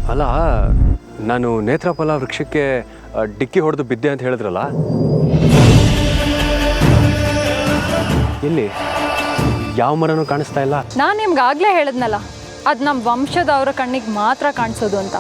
ಅಲ್ಲ, ನಾನು ನೇತ್ರಫಲ ವೃಕ್ಷಕ್ಕೆ ಡಿಕ್ಕಿ ಹೊಡೆದು ಬಿದ್ದೆ ಅಂತ ಹೇಳಿದ್ರಲ್ಲ, ಎಲ್ಲಿ ಯಾವ ಮರನೂ ಕಾಣಿಸ್ತಾ ಇಲ್ಲ. ನಾನು ನಿಮ್ಗೆ ಆಗ್ಲೇ ಹೇಳಿದ್ನಲ್ಲ, ಅದು ನಮ್ಮ ವಂಶದವರ ಕಣ್ಣಿಗೆ ಮಾತ್ರ ಕಾಣಿಸೋದು ಅಂತ.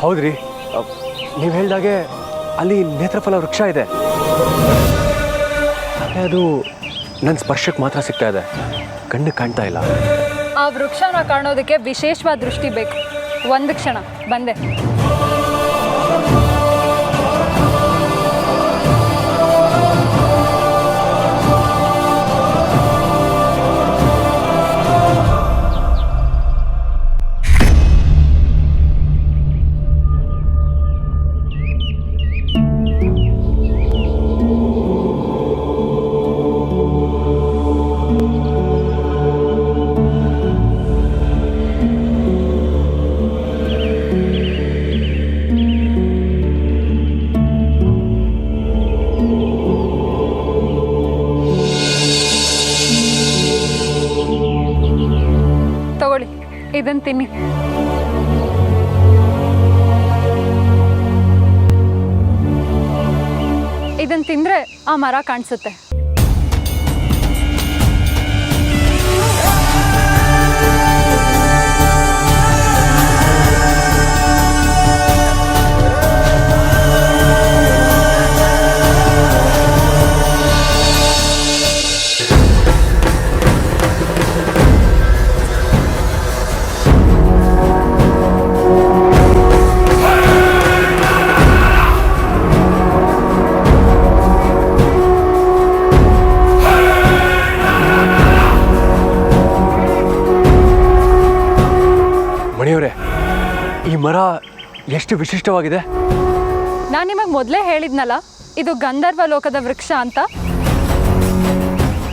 ಹೌದ್ರಿ, ನೀವು ಹೇಳ್ದಾಗೆ ಅಲ್ಲಿ ನೇತ್ರಫಲ ವೃಕ್ಷ ಇದೆ. ಅದು ನನ್ನ ಸ್ಪರ್ಶಕ್ಕೆ ಮಾತ್ರ ಸಿಗ್ತಾ ಇದೆ, ಕಣ್ಣು ಕಾಣ್ತಾ ಇಲ್ಲ. ಆ ವೃಕ್ಷನ ಕಾಣೋದಕ್ಕೆ ವಿಶೇಷವಾದ ದೃಷ್ಟಿ ಬೇಕು. ಒಂದು ಕ್ಷಣ, ಬಂದೆ. ತಗೊಳ್ಳಿ, ಇದನ್ನು ತಿನ್ನಿ. ಇದನ್ನು ತಿಂದರೆ ಆ ಮರ ಕಾಣಿಸುತ್ತೆ. ಮಣಿಯವರೇ, ಈ ಮರ ಎಷ್ಟು ವಿಶಿಷ್ಟವಾಗಿದೆ. ನಾನು ನಿಮಗೆ ಮೊದಲೇ ಹೇಳಿದ್ನಲ್ಲ, ಇದು ಗಂಧರ್ವ ಲೋಕದ ವೃಕ್ಷ ಅಂತ.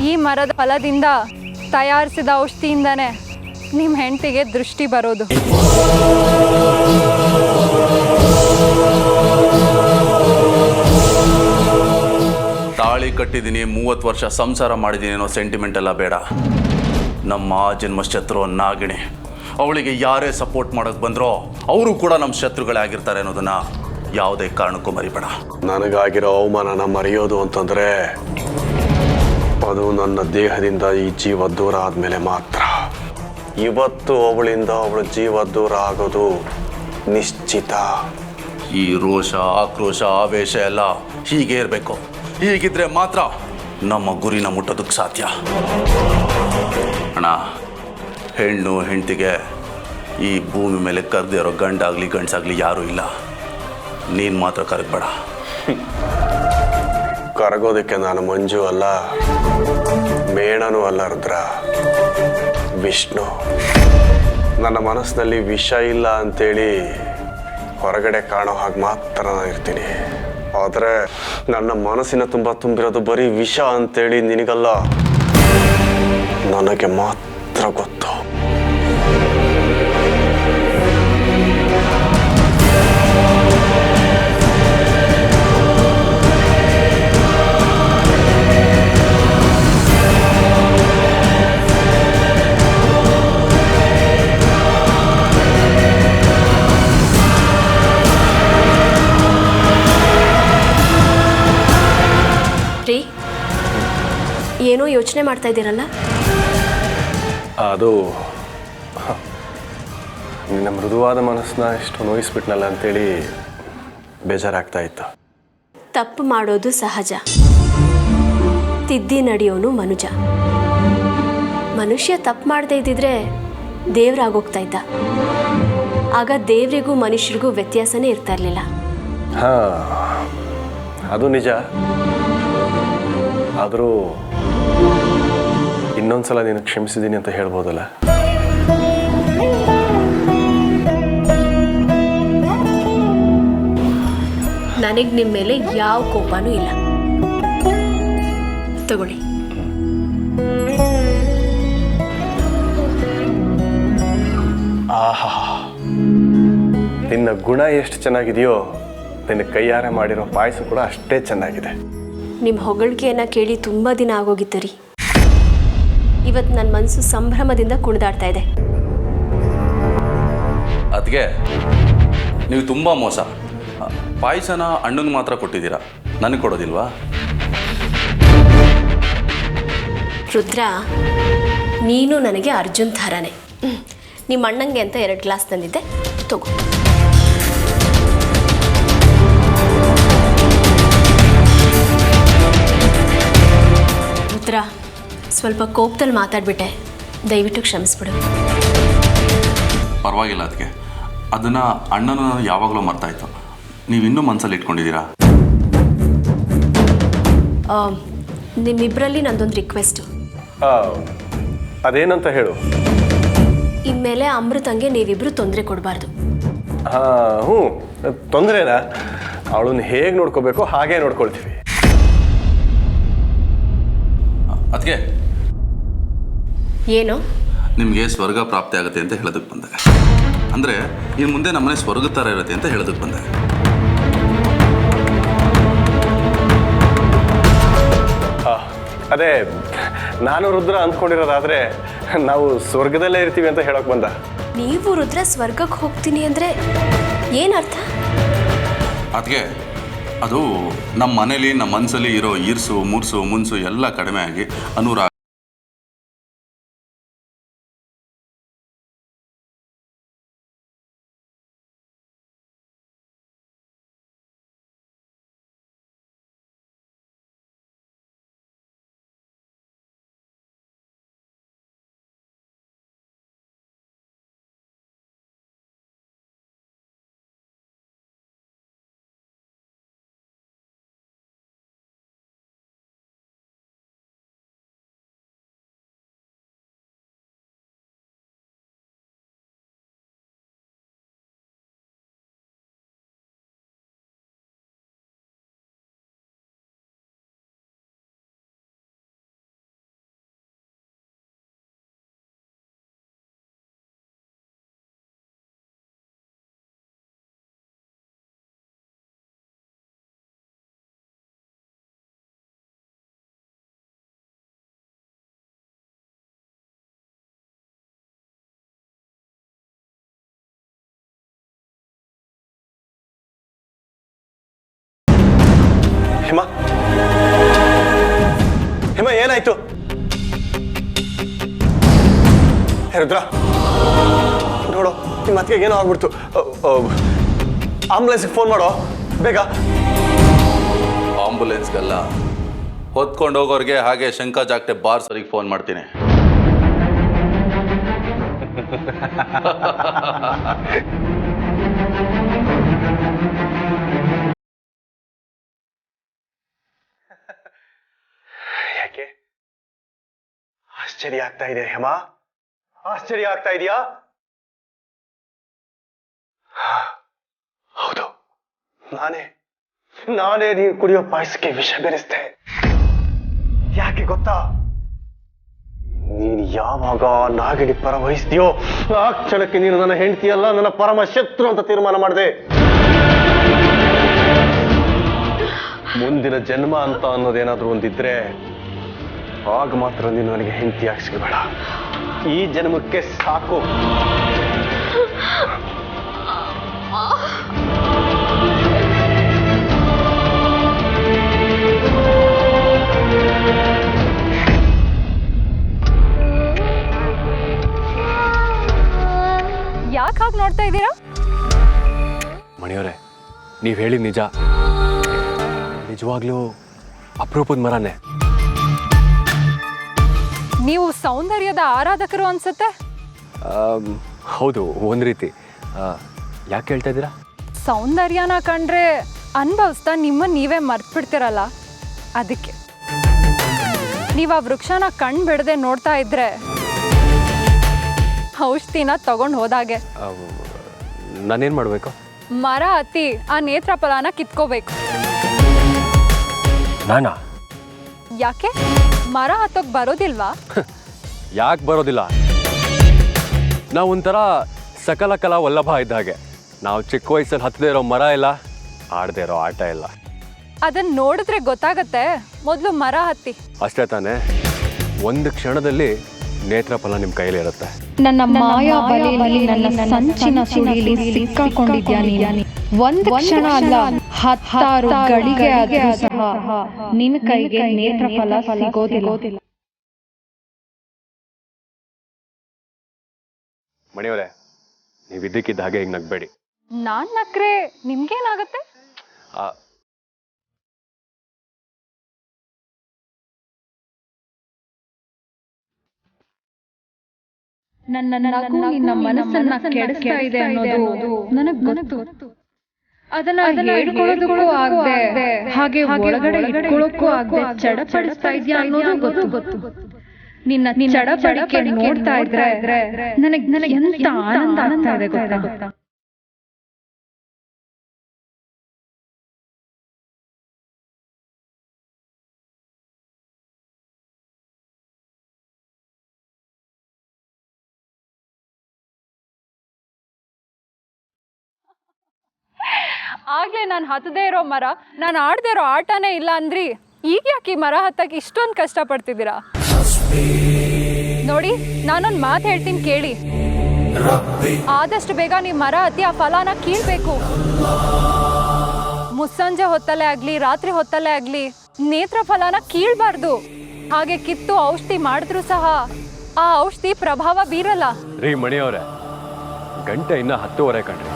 ಈ ಮರದ ಫಲದಿಂದ ತಯಾರಿಸಿದ ಔಷಧಿಯಿಂದನೇ ನಿಮ್ಮ ಹೆಂಡತಿಗೆ ದೃಷ್ಟಿ ಬರೋದು. ತಾಳಿ ಕಟ್ಟಿದ್ದೀನಿ, 30 ವರ್ಷ ಸಂಸಾರ ಮಾಡಿದ್ದೀನಿ ಅನ್ನೋ ಸೆಂಟಿಮೆಂಟ್ ಎಲ್ಲ ಬೇಡ. ನಮ್ಮ ಜನ್ಮ ಶತ್ರು ನಾಗಿಣಿ, ಅವಳಿಗೆ ಯಾರೇ ಸಪೋರ್ಟ್ ಮಾಡೋಕ್ಕೆ ಬಂದ್ರೋ ಅವರು ಕೂಡ ನಮ್ಮ ಶತ್ರುಗಳೇ ಆಗಿರ್ತಾರೆ ಅನ್ನೋದನ್ನ ಯಾವುದೇ ಕಾರಣಕ್ಕೂ ಮರಿಬೇಡ. ನನಗಾಗಿರೋ ಅವಮಾನನ ಮರೆಯೋದು ಅಂತಂದರೆ ಅದು ನನ್ನ ದೇಹದಿಂದ ಈ ಜೀವ ದೂರ ಆದಮೇಲೆ ಮಾತ್ರ. ಇವತ್ತು ಅವಳಿಂದ ಅವಳ ಜೀವ ದೂರ ಆಗೋದು ನಿಶ್ಚಿತ. ಈ ರೋಷ, ಆಕ್ರೋಶ, ಆವೇಶ ಎಲ್ಲ ಹೀಗೆ ಇರಬೇಕು. ಹೀಗಿದ್ರೆ ಮಾತ್ರ ನಮ್ಮ ಗುರಿನ ಮುಟ್ಟೋದಕ್ಕೆ ಸಾಧ್ಯ. ಅಣ್ಣ, ಹೆಣ್ಣು ಹೆಂಡತಿಗೆ ಈ ಭೂಮಿ ಮೇಲೆ ಕರೆದಿರೋ ಗಂಡಾಗಲಿ ಗಂಡಸಾಗಲಿ ಯಾರೂ ಇಲ್ಲ. ನೀನು ಮಾತ್ರ ಕರಗಬೇಡ. ಕರಗೋದಕ್ಕೆ ನಾನು ಮಂಜು ಅಲ್ಲ, ಮೇಣನೂ ಅಲ್ಲ ರುದ್ರ, ವಿಷ್ಣು. ನನ್ನ ಮನಸ್ಸಿನಲ್ಲಿ ವಿಷ ಇಲ್ಲ ಅಂತೇಳಿ ಹೊರಗಡೆ ಕಾಣೋ ಹಾಗೆ ಮಾತ್ರ ನಾನು ಇರ್ತೀನಿ. ಆದರೆ ನನ್ನ ಮನಸ್ಸಿನ ತುಂಬ ತುಂಬಿರೋದು ಬರೀ ವಿಷ ಅಂತೇಳಿ ನಿನಗಲ್ಲ, ನನಗೆ ಮಾತ್ರ ಗೊತ್ತು. ಏನೋ ಯೋಚನೆ ಮಾಡ್ತಾ ಇದ್ದೀರಲ್ಲ? ಅದು ನಿನ್ನ ಮೃದುವಾದ ಮನಸ್ಸನ್ನ ಎಷ್ಟು ನೋಯಿಸ್ಬಿಟ್ನಲ್ಲ ಅಂತೇಳಿ ಬೇಜಾರಾಗ್ತಾ ಇತ್ತು. ತಪ್ಪು ಮಾಡೋದು ಸಹಜ, ತಿದ್ದಿ ನಡೆಯೋನು ಮನುಜ. ಮನುಷ್ಯ ತಪ್ಪು ಮಾಡದೇ ಇದ್ದಿದ್ರೆ ದೇವ್ರಾಗೋಗ್ತಾ ಇದ್ದ. ಆಗ ದೇವರಿಗೂ ಮನುಷ್ಯರಿಗೂ ವ್ಯತ್ಯಾಸನೇ ಇರ್ತಾ ಇರಲಿಲ್ಲ. ಹಾಂ, ಅದು ನಿಜ. ಆದರೂ ಇನ್ನೊಂದ್ಸಲ ನೀನು ಕ್ಷಮಿಸಿದ್ದೀನಿ ಅಂತ ಹೇಳ್ಬೋದಲ್ಲ? ನನಗೆ ನಿಮ್ಮ ಮೇಲೆ ಯಾವ ಕೋಪನೂ ಇಲ್ಲ. ತಗೊಳ್ಳಿ. ಆಹಾ, ನಿನ್ನ ಗುಣ ಎಷ್ಟು ಚೆನ್ನಾಗಿದೆಯೋ ನಿನ್ನ ಕೈಯಾರೆ ಮಾಡಿರೋ ಪಾಯಸ ಕೂಡ ಅಷ್ಟೇ ಚೆನ್ನಾಗಿದೆ. ನಿಮ್ಮ ಹೊಗಳಿಕೆಯನ್ನು ಕೇಳಿ ತುಂಬ ದಿನ ಆಗೋಗಿತ್ತು ರೀ. ಇವತ್ತು ನನ್ನ ಮನಸ್ಸು ಸಂಭ್ರಮದಿಂದ ಕುಣಿದಾಡ್ತಾ ಇದೆ. ಅದಕ್ಕೆ ನೀವು ತುಂಬ ಮೋಸ. ಪಾಯಸನ ಅಣ್ಣನಿಗೆ ಮಾತ್ರ ಕೊಟ್ಟಿದ್ದೀರಾ, ನನಗೆ ಕೊಡೋದಿಲ್ವಾ? ರುದ್ರ, ನೀನು ನನಗೆ ಅರ್ಜುನ್ ಥರನೇ. ನಿಮ್ಮ ಅಣ್ಣಂಗೆ ಅಂತ 2 ಗ್ಲಾಸ್ ತಂದಿದ್ದೆ, ತಗೋ. ರುದ್ರ, ಸ್ವಲ್ಪ ಕೋಪದಲ್ಲಿ ಮಾತಾಡ್ಬಿಟ್ಟೆ, ದಯವಿಟ್ಟು ಕ್ಷಮಿಸ್ಬಿಡು. ಪರವಾಗಿಲ್ಲ. ಅದಕ್ಕೆ ಅದನ್ನು ಅಣ್ಣನ ಯಾವಾಗಲೂ ಮರ್ತಾಯಿತ್ತು, ನೀವಿನ್ನೂ ಮನಸ್ಸಲ್ಲಿ ಇಟ್ಕೊಂಡಿದ್ದೀರಾ? ನಿಮ್ಮಿಬ್ಬರಲ್ಲಿ ನಂದೊಂದು ರಿಕ್ವೆಸ್ಟು. ಅದೇನಂತ ಹೇಳು. ಇನ್ಮೇಲೆ ಅಮೃತಂಗೆ ನೀವಿಬ್ಬರು ತೊಂದರೆ ಕೊಡಬಾರ್ದು. ಹ್ಞೂ, ತೊಂದರೆನಾ? ಅವಳನ್ನ ಹೇಗೆ ನೋಡ್ಕೋಬೇಕು ಹಾಗೇ ನೋಡ್ಕೊಳ್ತೀವಿ. ಅದಕ್ಕೆ ಏನು? ನಿಮಗೆ ಸ್ವರ್ಗ ಪ್ರಾಪ್ತಿ ಆಗುತ್ತೆ ಅಂತ ಹೇಳೋದಕ್ಕೆ ಬಂದೆ. ಅಂದರೆ ಇನ್ನು ಮುಂದೆ ನಮ್ಮನೆ ಸ್ವರ್ಗದ ಥರ ಇರುತ್ತೆ ಅಂತ ಹೇಳೋದಕ್ಕೆ ಬಂದೆ. ಅದೇ ನಾನು ರುದ್ರ ಅಂದ್ಕೊಂಡಿರೋದಾದರೆ ನಾವು ಸ್ವರ್ಗದಲ್ಲೇ ಇರ್ತೀವಿ ಅಂತ ಹೇಳೋಕೆ ಬಂದ. ನೀವು ರುದ್ರ ಸ್ವರ್ಗಕ್ಕೆ ಹೋಗ್ತೀನಿ ಅಂದರೆ ಏನರ್ಥ? ಅದಕ್ಕೆ ಅದು ನಮ್ಮ ಮನೇಲಿ ನಮ್ಮ ಮನಸ್ಸಲ್ಲಿ ಇರೋ ಈರ್ಸು ಮುರ್ಸು ಮುನ್ಸು ಎಲ್ಲ ಕಡಿಮೆ ಆಗಿ ಅನುರಾಗ, ಹೇಮ, ಹೇಮ ಏನಾಯ್ತು? ರುದ್ರ ನೋಡು, ನಿಮ್ಮ ಅತ್ತಿಗೆ ಏನೋ ಆಗ್ಬಿಡ್ತು. ಆಂಬುಲೆನ್ಸ್ಗೆ ಫೋನ್ ಮಾಡೋ ಬೇಗ. ಆಂಬುಲೆನ್ಸ್ಗೆಲ್ಲ ಹೊತ್ಕೊಂಡು ಹೋಗೋರಿಗೆ ಹಾಗೆ ಶಂಕಾ ಜಾಗಟೆ ಬಾರ್ ಸರಿಗೆ ಫೋನ್ ಮಾಡ್ತೀನಿ. ಯಾಕೆ ಆಶ್ಚರ್ಯ ಆಗ್ತಾ ಇದೆ ಹೇಮ? ಆಶ್ಚರ್ಯ ಆಗ್ತಾ ಇದೆಯಾ? ಹೌದು, ನಾನೇ ನೀನು ಕುಡಿಯೋ ಪಾಯಸಕ್ಕೆ ವಿಷ ಬೆರೆಸ್ದೆ. ಯಾಕೆ ಗೊತ್ತಾ? ನೀನು ಯಾವಾಗ ನಾಗಿಣಿ ಪರ ವಹಿಸ್ತೀಯೋ ಆ ಕ್ಷಣಕ್ಕೆ ನೀನು ನನ್ನ ಹೆಂಡತಿಯಲ್ಲ, ನನ್ನ ಪರಮ ಶತ್ರು ಅಂತ ತೀರ್ಮಾನ ಮಾಡಿದೆ. ಮುಂದಿನ ಜನ್ಮ ಅಂತ ಅನ್ನೋದೇನಾದ್ರೂ ಒಂದಿದ್ರೆ ಆಗ ಮಾತ್ರ ನೀನು ನನಗೆ ಹೆಂಡತಿಯಾಗಿ ಸಿಗಬೇಡ. ಈ ಜನ್ಮಕ್ಕೆ ಸಾಕು. ಯಾಕೆ ಹಾಗೆ ನೋಡ್ತಾ ಇದ್ದೀರಾ? ಮಣಿಯವರೇ, ನೀವು ಹೇಳಿದ ನಿಜ. ನಿಜವಾಗ್ಲೂ ಅಪರೂಪದ ಮರನೇ. ನೀವು ಸೌಂದರ್ಯದ ಆರಾಧಕರು ಅನ್ಸುತ್ತೆ. ಹೌದು, ಒಂದು ರೀತಿ. ಯಾಕೆ ಹೇಳ್ತಾ ಇದ್ದೀರಾ? ಸೌಂದರ್ಯನ ಕಂಡ್ರೆ ಅನುಭವಿಸ್ತಾ ನಿಮ್ಮನ್ನು ನೀವೇ ಮರ್ತ್ಬಿಡ್ತಿರಲ್ಲ, ಅದಕ್ಕೆ. ನೀವು ಆ ವೃಕ್ಷನ ಕಣ್ಣು ಬಿಡದೆ ನೋಡ್ತಾ ಇದ್ರೆ ಔಷಧಿನ ತಗೊಂಡು ಹೋದಾಗೆ. ನಾನೇನು ಮಾಡಬೇಕು? ಮರ ಹತ್ತಿ ಆ ನೇತ್ರ ಫಲನ ಕಿತ್ಕೋಬೇಕು. ನಾನಾ? ಯಾಕೆ ಮರ ಹತ್ತೋಕ್ ಬರೋದಿಲ್ವಾ? ಯಾಕೆ ಬರೋದಿಲ್ಲ? ನಾವು ಒಂಥರ ಸಕಲ ಕಲಾ ವಲ್ಲಭ ಇದ್ದ ಹಾಗೆ. ನಾವು ಚಿಕ್ಕ ವಯಸ್ಸಲ್ಲಿ ಹತ್ತದೇ ಇರೋ ಮರ ಇಲ್ಲ, ಆಡದೇ ಇರೋ ಆಟ ಇಲ್ಲ. ಅದನ್ನ ನೋಡಿದ್ರೆ ಗೊತ್ತಾಗತ್ತೆ. ಮೊದಲು ಮರ ಹತ್ತಿ. ಅಷ್ಟೇ ತಾನೇ, ಒಂದು ಕ್ಷಣದಲ್ಲಿ ನೇತ್ರ ಫಲ ನಿಮ್ಮ ಕೈಯಲ್ಲಿ ಇರುತ್ತೆ. ನನ್ನ ಮಾಯಾ ಬಲೆಯಲ್ಲಿ ನನ್ನ ಸಂಚಿನ ಸುಳಿಲಿ ಸಿಕ್ಕಾಕೊಂಡಿದ್ಯಾ ನೀನು. ಒಂದು ಕ್ಷಣ ಅಲ್ಲ, 10 ಗಳಿಗೆ ಆದರೂ ಸಹ ನಿನ್ನ ಕೈಗೆ ನೇತ್ರ ಫಲ ಸಿಗೋದಿಲ್ಲ. ಮಣಿಯವರೇ, ನೀವು ಇದ್ದಕ್ಕಿದ್ದ ಹಾಗೆ ಈಗ ನಗ್ಬೇಡಿ. ನಾನ್ ನಕ್ರೆ ನಿಮ್ಗೇನಾಗತ್ತೆ? ನನ್ನ ನಗು ನಿನ್ನ ಮನಸ್ಸನ್ನ ಕೆಡಿಸ್ತಾ ಇದೆ ಅನ್ನೋದು ನನಗೆ ಗೊತ್ತು. ಅದನ್ನ ಹೇಳ್ಕೊಳ್ಳೋದಕ್ಕೂ ಆಗದೆ, ಹಾಗೆ ಒಳಗಡೆ ಇಟ್ಕೊಳ್ಳೋಕ್ಕೂ ಆಗದೆ ಚಡಪಡಿಸ್ತಾ ಇದೆಯಾ ಅನ್ನೋದು ಗೊತ್ತು. ನಿನ್ನ ಚಡಪಡಿಕೆ ನೋಡ್ತಾ ಇದ್ರೆ ನನಗೆ ಎಂತ ಆನಂದ ಆಗ್ತಾ ಇದೆ ಗೊತ್ತಾ? ಆಗ್ಲೇ ನಾನು ಹತ್ತದೇ ಇರೋ ಮರ, ನಾನು ಆಡದೇ ಇರೋ ಆಟನೇ ಇಲ್ಲ ಅಂದ್ರಿ. ಈಗ ಯಾಕೆ ಈ ಮರ ಹತ್ತಕ್ಕೆ ಇಷ್ಟೊಂದು ಕಷ್ಟಪಡ್ತಿದ್ದೀರಾ? ನೋಡಿ, ನಾನೊಂದು ಮಾತು ಹೇಳ್ತೀನಿ ಕೇಳಿ. ಆದಷ್ಟು ಬೇಗ ನೀವು ಮರ ಹತ್ತಿ ಆ ಫಲನ ಕೀಳ್ಬೇಕು. ಮುಸ್ಸಂಜೆ ಹೊತ್ತಲ್ಲೇ ಆಗಲಿ, ರಾತ್ರಿ ಹೊತ್ತಲ್ಲೇ ಆಗಲಿ ನೇತ್ರ ಫಲನ ಕೀಳ್ಬಾರ್ದು. ಹಾಗೆ ಕಿತ್ತು ಔಷಧಿ ಮಾಡಿದ್ರೂ ಸಹ ಆ ಔಷಧಿ ಪ್ರಭಾವ ಬೀರಲ್ಲ. ರೀ ಮಣಿಯವರೇ, ಗಂಟೆ ಇನ್ನ 10:30 ಕಣ್ರಿ.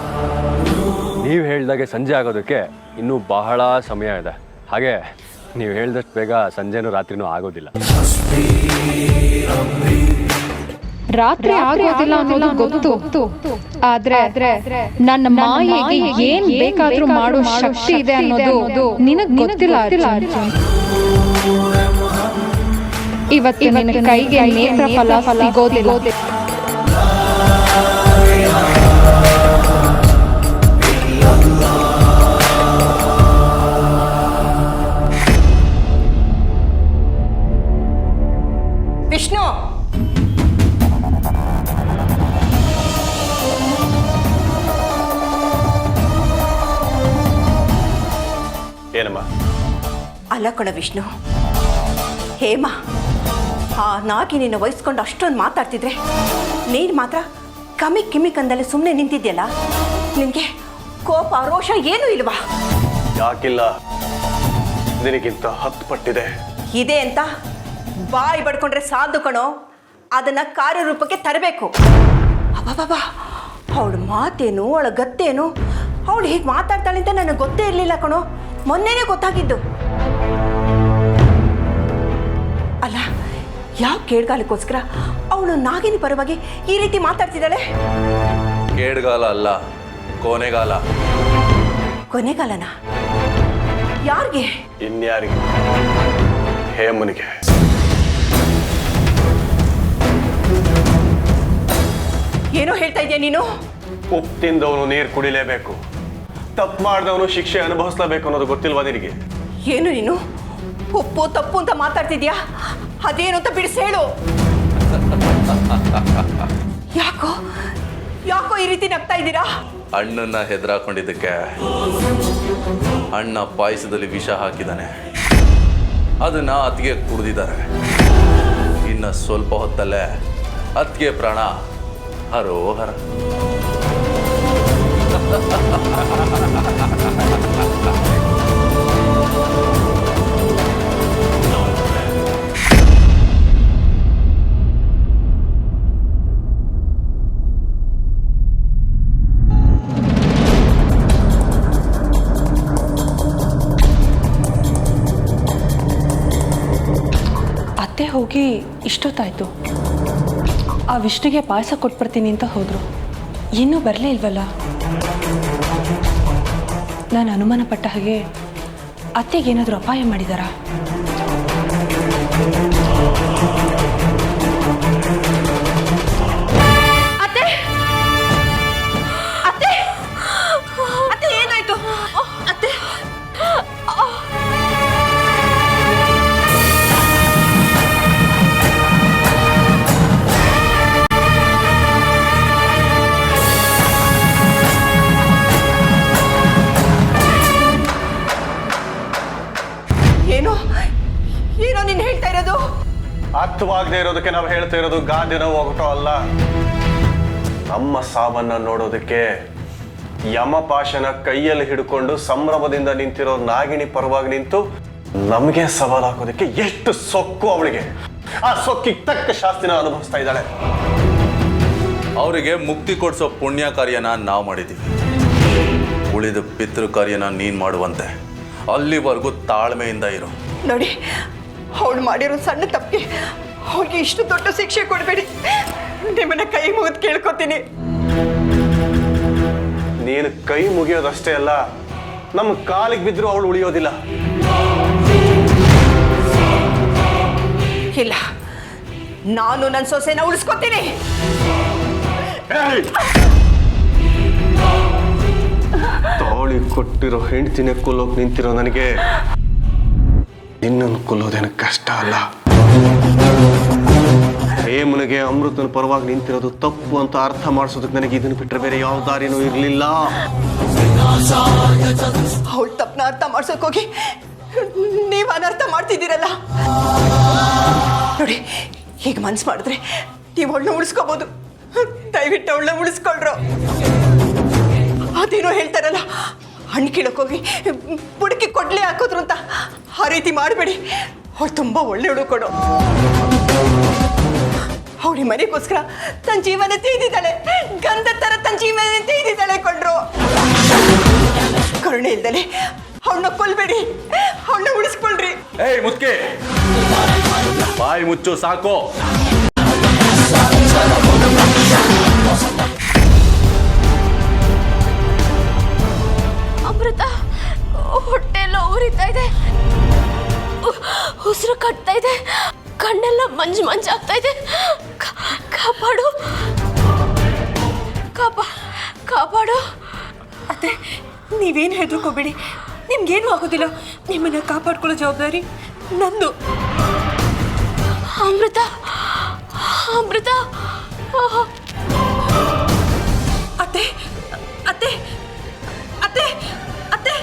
ನೀವು ಹೇಳ್ದಾಗೆ ಸಂಜೆ ಆಗೋದಕ್ಕೆ ಇನ್ನೂ ಬಹಳ ಸಮಯ ಇದೆ. ಹಾಗೆ ನೀವು ಹೇಳ್ದಷ್ಟು ಬೇಗ ಸಂಜೆನೂ ರಾತ್ರಿನೂ ಆಗೋದಿಲ್ಲ. ರಾತ್ರಿ ಆಗೋದಿಲ್ಲ ಅನ್ನೋದು ಗೊತ್ತು. ಆದ್ರೆ ನನ್ನ ಮಾಯೆಗೆ ಏನ್ ಬೇಕಾದ್ರೂ ಮಾಡೋ ಶಕ್ತಿ ಇದೆ ಅನ್ನೋದು ನಿನಗ್ ಗೊತ್ತಿಲ್ಲ ಅರ್ಜುನ್. ಇವತ್ತು ನಿನ್ನ ಕೈಗೆ ನೇತ್ರ ಫಲ ಸಿಗೋದಿಲ್ಲ. ವಿಷ್ಣು, ಏನಮ್ಮ? ಅಲ್ಲ ಕಣ ವಿಷ್ಣು, ಹೇಮ ಆ ನಾಗಿನಿನ ವಹಿಸ್ಕೊಂಡು ಅಷ್ಟೊಂದು ಮಾತಾಡ್ತಿದ್ರೆ ನೀನು ಮಾತ್ರ ಕಿಮಿಕ್ ಅಂದಲ್ಲೇ ಸುಮ್ಮನೆ ನಿಂತಿದ್ಯಲ್ಲ. ನಿನಗೆ ಕೋಪ ರೋಷ ಏನೂ ಇಲ್ವಾ? ಯಾಕಿಲ್ಲ, ನಿನಗಿಂತ 10 ಪಟ್ಟಿದೆ. ಇದೆ ಅಂತ ಬಾಯಿ ಬಡ್ಕೊಂಡ್ರೆ ಸಾಧು ಕಣೋ, ಅದನ್ನ ಕಾರ್ಯರೂಪಕ್ಕೆ ತರಬೇಕು. ಅಬ್ಬಬ್ಬಾ, ಅವಳ ಮಾತೇನು, ಅವಳ ಗತ್ತೇನು, ಅವಳು ಹೀಗೆ ಮಾತಾಡ್ತಾಳೆ ಅಂತ ನನಗೆ ಗೊತ್ತೇ ಇರಲಿಲ್ಲ ಕಣೋ. ಮೊನ್ನೆನೇ ಗೊತ್ತಾಗಿದ್ದು. ಅಲ್ಲ, ಯಾವ ಕೇಳ್ಗಾಲಕ್ಕೋಸ್ಕರ ಅವಳು ನಾಗಿನಿ ಪರವಾಗಿ ಈ ರೀತಿ ಮಾತಾಡ್ತಿದ್ದಾಳೆ? ಕೇಡ್ಗಾಲ ಅಲ್ಲ, ಕೊನೆಗಾಲ. ಕೊನೆಗಾಲನ? ಯಾರಿಗೆ? ಇನ್ಯಾರಿಗೆ? ಹೇಮನಿಗೆ. ಏನೋ ಹೇಳ್ತಾ ಇದೆಯಾ ನೀನು? ಉಪ್ಪು ತಿಂದವನು ನೀರು ಕುಡಿಲೇಬೇಕು, ತಪ್ಪು ಮಾಡಿದವನು ಶಿಕ್ಷೆ ಅನುಭವಿಸ್ಲೇಬೇಕು ಅನ್ನೋದು ಗೊತ್ತಿಲ್ವಾ ನಿನಗೆ? ಏನು ನೀನು ಉಪ್ಪು ತಪ್ಪು ಅಂತ ಮಾತಾಡ್ತಿದ್ಯಾ? ಅದೇನು ಅಂತ ಬಿಡಿಸಿ ಹೇಳು. ಯಾಕೋ ಈ ರೀತಿ ನಗ್ತಾ ಇದ್ದೀರಾ? ಅಣ್ಣನ ಹೆದರಾಕೊಂಡಿದ್ದಕ್ಕೆ ಅಣ್ಣ ಪಾಯಸದಲ್ಲಿ ವಿಷ ಹಾಕಿದ್ದಾನೆ. ಅದನ್ನ ಅತ್ತಿಗೆ ಕುಡಿದಿದ್ದಾರೆ. ಇನ್ನು ಸ್ವಲ್ಪ ಹೊತ್ತಲ್ಲೇ ಅತ್ತಿಗೆ ಪ್ರಾಣ ಹರೋಹರ. ಅತ್ತೆ ಹೋಗಿ ಇಷ್ಟೊತ್ತಾಯ್ತು. ಆ ವಿಷ್ಣುಗೆ ಪಾಯಸ ಕೊಟ್ಬಿಡ್ತೀನಿ ಅಂತ ಹೋದರು. ಇನ್ನೂ ಬರಲೇ ಇಲ್ವಲ್ಲ. ನಾನು ಅನುಮಾನ ಪಟ್ಟ ಹಾಗೆ ಅತ್ತೆಗೇನಾದರೂ ಅಪಾಯ ಮಾಡಿದಾರಾ? ಅತ್ತೆ, ಅತ್ತೆ, ಅರ್ಥವಾಗದೆ ಇರೋದಕ್ಕೆ ನಾವು ಹೇಳ್ತಾ ಇರೋದು ಗಾದಿನ ಒಗಟೋ ಅಲ್ಲ. ನಮ್ಮ ಸಾವನ್ನ ನೋಡೋದಕ್ಕೆ ಯಮಪಾಶನ ಕೈಯಲ್ಲಿ ಹಿಡ್ಕೊಂಡು ಸಂಭ್ರಮದಿಂದ ನಿಂತಿರೋ ನಾಗಿಣಿ ಪರವಾಗಿ ನಿಂತು ನಮಗೆ ಸವಾಲು ಹಾಕೋದಕ್ಕೆ ಎಷ್ಟು ಸೊಕ್ಕು ಅವಳಿಗೆ. ಆ ಸೊಕ್ಕಿಗೆ ತಕ್ಕ ಶಾಸ್ತಿನ ಅನುಭವಿಸ್ತಾ ಇದ್ದಾಳೆ. ಅವರಿಗೆ ಮುಕ್ತಿ ಕೊಡಿಸೋ ಪುಣ್ಯ ಕಾರ್ಯನ ನಾವು ಮಾಡಿದ್ದೀವಿ. ಉಳಿದ ಪಿತೃ ಕಾರ್ಯನ ನೀನು ಮಾಡುವಂತೆ. ಅಲ್ಲಿವರೆಗೂ ತಾಳ್ಮೆಯಿಂದ ಇರು. ನೋಡಿ, ಅವಳು ಮಾಡಿರೋ ಸಣ್ಣ ತಪ್ಪಿಗೆ ಅವಳಿಗೆ ಇಷ್ಟು ದೊಡ್ಡ ಶಿಕ್ಷೆ ಕೊಡಬೇಡಿ. ನಿಮ್ಮನ್ನ ಕೈ ಮುಗಿದು ಕೇಳ್ಕೊತೀನಿ. ನೀನು ಕೈ ಮುಗಿಯೋದಷ್ಟೇ ಅಲ್ಲ, ನಮ್ಮ ಕಾಲಿಗೆ ಬಿದ್ದರೂ ಅವಳು ಉಳಿಯೋದಿಲ್ಲ. ಇಲ್ಲ, ನಾನು ನನ್ನ ಸೊಸೆನ ಉಳಿಸ್ಕೊತೀನಿ. ತಾಳಿ ಕೊಟ್ಟಿರೋ ಹೆಂಡ್ತಿನೇ ಕೊಲ್ಲೋಕೆ ನಿಂತಿರೋ ನನಗೆ ನಿನ್ನನ್ನು ಕೊಲ್ಲೋದೇನು ಕಷ್ಟ ಅಲ್ಲ. ಹೇಮನಿಗೆ ಅಮೃತನ ಪರವಾಗಿ ನಿಂತಿರೋದು ತಪ್ಪು ಅಂತ ಅರ್ಥ ಮಾಡಿಸೋದಕ್ಕೆ ನನಗೆ ಇದನ್ನು ಬಿಟ್ಟರೆ ಬೇರೆ ಯಾವ ದಾರಿನೂ ಇರಲಿಲ್ಲ. ಅವಳು ತಪ್ಪನ ಅರ್ಥ ಮಾಡ್ಸೋಕೆ ಹೋಗಿ ನೀವು ಅನರ್ಥ ಮಾಡ್ತಿದ್ದೀರಲ್ಲ. ನೋಡಿ, ಹೀಗೆ ಮನ್ಸು ಮಾಡಿದ್ರೆ ನೀವು ಅವಳನ್ನ ಉಳಿಸ್ಕೋಬೋದು. ದಯವಿಟ್ಟು ಅವಳನ್ನ ಉಳಿಸ್ಕೊಳ್ರು. ಅದೇನೋ ಹೇಳ್ತಾರಲ್ಲ, ಹಣ್ಣು ಕೀಳಕ್ಕೋಗಿ ಬುಡಕಿ ಕೊಡ್ಲೆ ಹಾಕೋದ್ರು ಅಂತ. ಆ ರೀತಿ ಮಾಡಬೇಡಿ. ಅವಳು ತುಂಬ ಒಳ್ಳೆಯವಳು ಕೊಡು. ಅವಳಿ ಮನೆಗೋಸ್ಕರ ತನ್ನ ಜೀವನ ತೆಗೆದಿದ್ದಾಳೆ. ಗಂಧ ಥರ ತನ್ನ ಜೀವನ ತೆಗೆದಿದ್ದಾಳೆ ಕೊಂಡ್ರು. ಕರುಣೆ ಇಲ್ದಲೆ ಅವಳನ್ನ ಕೊಲ್ಬೇಡಿ, ಅವಳನ್ನ ಉಳಿಸ್ಕೊಳ್ರಿ. ಏಯ್ ಮುತ್ಕೆ, ಬಾಯಿ ಮುಚ್ಚು ಸಾಕು. ಅಮೃತ, ಹೊಟ್ಟೆಲ್ಲ ಉರಿತಾ ಇದೆ, ಉಸಿರು ಕಟ್ತಾ ಇದೆ, ಕಣ್ಣೆಲ್ಲ ಮಂಜು ಮಂಜಾಗ್ತಾ ಇದೆ. ಕಾಪಾಡು, ಕಾಪಾಡು. ಅತ್ತೆ, ನೀವೇನು ಹೆದರ್ಕೋಬೇಡಿ. ನಿಮ್ಗೇನು ಆಗೋದಿಲ್ಲ. ನಿಮ್ಮನ್ನ ಕಾಪಾಡ್ಕೊಳ್ಳೋ ಜವಾಬ್ದಾರಿ ನಂದು. ಅಮೃತ, ಅತ್ತೆ ಅತ್ತೆ ಅತ್ತೆ ಅತ್ತೆ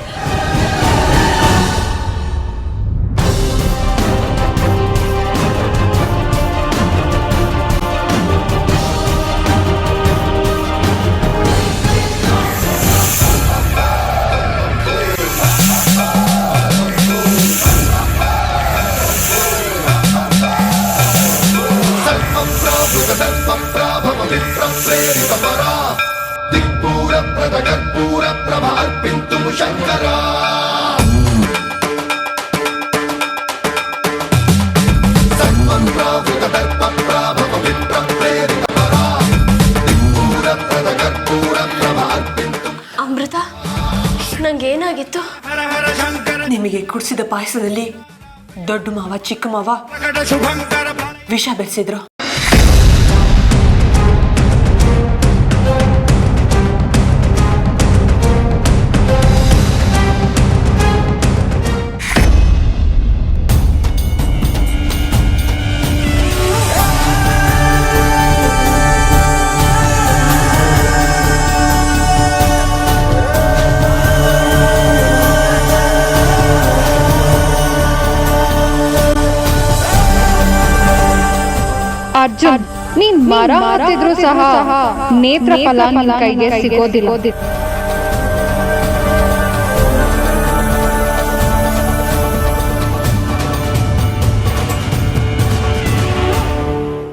ಅಮೃತ, ನಂಗೇನಾಗಿತ್ತು? ನಿಮಗೆ ಕುಡಿಸಿದ ಪಾಯಸದಲ್ಲಿ ದೊಡ್ಡ ಮಾವ ಚಿಕ್ಕ ಮಾವ ವಿಷ ಬೆರೆಸಿದ್ರು. ಅರ್ಜುನ್, ನೀನ್ ಮರ ಹತ್ತಿದ್ರು ಸಹ ನೇತ್ರ ಫಲ ನಿನ್ ಕೈಗೆ ಸಿಗೋದಿಲ್ಲ.